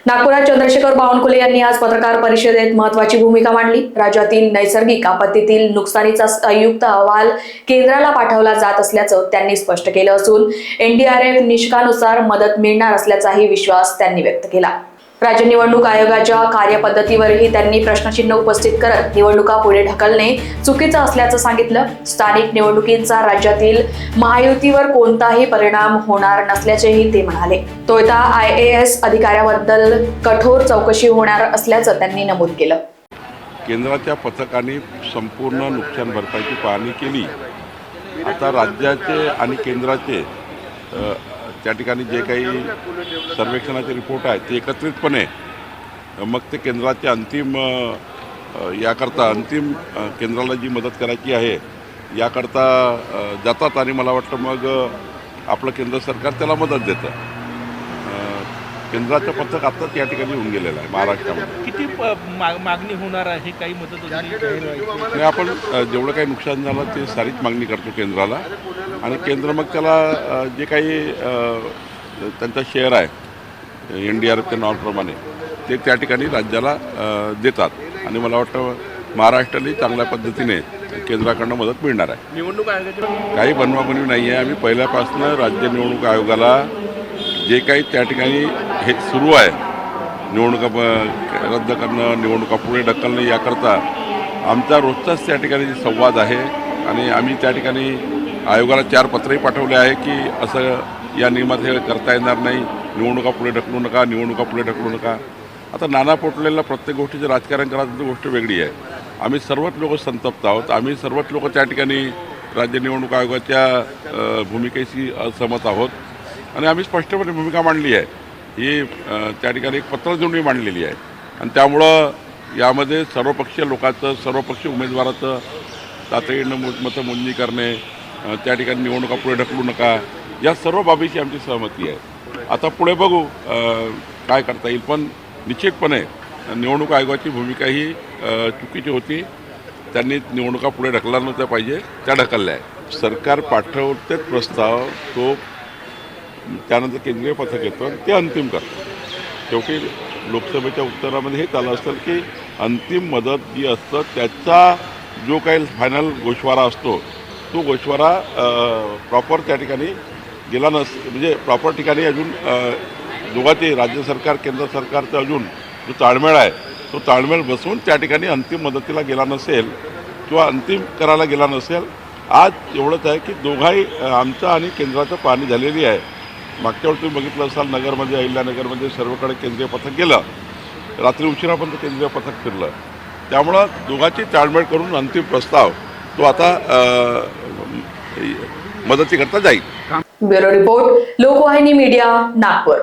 नागपुरात चंद्रशेखर बावनकुळे यांनी आज पत्रकार परिषदेत महत्त्वाची भूमिका मांडली। राज्यातील नैसर्गिक आपत्तीतील नुकसानीचा संयुक्त अहवाल केंद्राला पाठवला जात असल्याचं त्यांनी स्पष्ट केलं असून एनडीआरएफ निकषानुसार मदत मिळणार असल्याचाही विश्वास त्यांनी व्यक्त केला। राज्य निवडणूक आयोगाच्या कार्यपद्धतीवरही त्यांनी प्रश्नचिन्ह उपस्थित करत निवडणुका पुढे ढकलणे चुकीचं असल्याचं सांगितलं। स्थानिक निवडणुकींचा राज्यातील महायुतीवर कोणताही परिणाम होणार नसल्याचेही ते म्हणाले। तोयता IAS अधिकाऱ्याबद्दल कठोर चौकशी होणार असल्याचं त्यांनी नमूद केलं। केंद्राच्या पथकाने संपूर्ण नुकसान भरपाईची पाहणी केली। आता राज्याचे आणि केंद्राचे त्या ठिकाणी जे काही सर्वेक्षणाचे रिपोर्ट आहेत ते एकत्रितपणे मग ते केंद्राचे अंतिम केंद्राला जी मदत करायची आहे याकरता जातात आणि मला वाटतं मग आपलं केंद्र सरकार त्याला मदत देतं। केंद्राचं पथक आत्ताच या ठिकाणी होऊन गेलेलं आहे महाराष्ट्रामध्ये। किती मागणी होणार आहे, काही मदत वगैरे आपण जेवढं काही नुकसान झालं ते सारीच मागणी करतो केंद्राला आणि केंद्र मग त्याला जे काही त्यांचा शेअर आहे NDRFच्या नॉर्मप्रमाणे ते त्या ठिकाणी राज्याला देतात आणि मला वाटतं महाराष्ट्रालाही चांगल्या पद्धतीने केंद्राकडनं मदत मिळणार आहे। निवडणूक आयोगाची काही बनवाबनवी नाही आहे। आम्ही पहिल्यापासून राज्य निवडणूक आयोगाला जे काही त्या ठिकाणी हे सुरू आहे निवडणुका रद्द करणं, निवडणुका पुढे ढकलणं याकरता आमचा रोजचाच त्या ठिकाणी संवाद आहे आणि आम्ही त्या ठिकाणी आयोगाला 4 पत्रही पाठवले आहे की असं या नियमात हे करता येणार नाही, निवडणुका पुढे ढकलू नका, निवडणुका पुढे ढकलू नका। आता नाना पोटलेला प्रत्येक गोष्टीचं राजकारण करायचं गोष्ट वेगळी आहे। आम्ही सर्वच लोक संतप्त आहोत। आम्ही सर्वच लोक त्या ठिकाणी राज्य निवडणूक आयोगाच्या भूमिकेशी असहमत आहोत आणि आम्ही स्पष्टपणे भूमिका मांडली आहे। ही त्या ठिकाणी एक पत्रजोडणी मांडलेली आहे आणि त्यामुळं यामध्ये सर्वपक्षीय लोकांचं, सर्वपक्षीय उमेदवाराचं तातडीनं मतमोजणी करणे, त्या ठिकाणी निवडणुका पुढे ढकलू नका, या सर्व बाबीची आमची सहमती आहे। आता पुढे बघू काय करता येईल, पण निश्चितपणे निवडणूक आयोगाची भूमिका ही चुकीची होती। त्यांनी निवडणुका पुढे ढकलल्या नव्हत्या पाहिजे, त्या ढकलल्या आहे। सरकार पाठवते प्रस्ताव, तो त्यानंतर केंद्रीय पथक येतं आणि ते अंतिम करतं। शेवटी लोकसभेच्या उत्तरामध्ये हे चालू असतं की अंतिम मदत जी असतं त्याचा जो काही फायनल गोषवारा असतो तो गोषवारा प्रॉपर त्या ठिकाणी गेला म्हणजे प्रॉपर ठिकाणी अजून दोघांचे राज्य सरकार केंद्र सरकारचा अजून जो ताळमेळ आहे तो ताळमेळ बसवून त्या ठिकाणी अंतिम मदतीला गेला नसेल किंवा अंतिम करायला गेला नसेल। आज एवढंच आहे की दोघाही आमचं आणि केंद्राचं पाहणी झालेली आहे। मागच्या वेळी तुम्ही बघितलं असाल नगरमध्ये, अहिल्यानगरमध्ये सर्वकडे केंद्रीय पथक गेलं, रात्री उशिरापर्यंत केंद्रीय पथक फिरलं। त्यामुळं दोघांची ताळमेळ करून अंतिम प्रस्ताव तो आता मदतीकरता जाईल। Bureau report, Lokvahini media, Nagpur.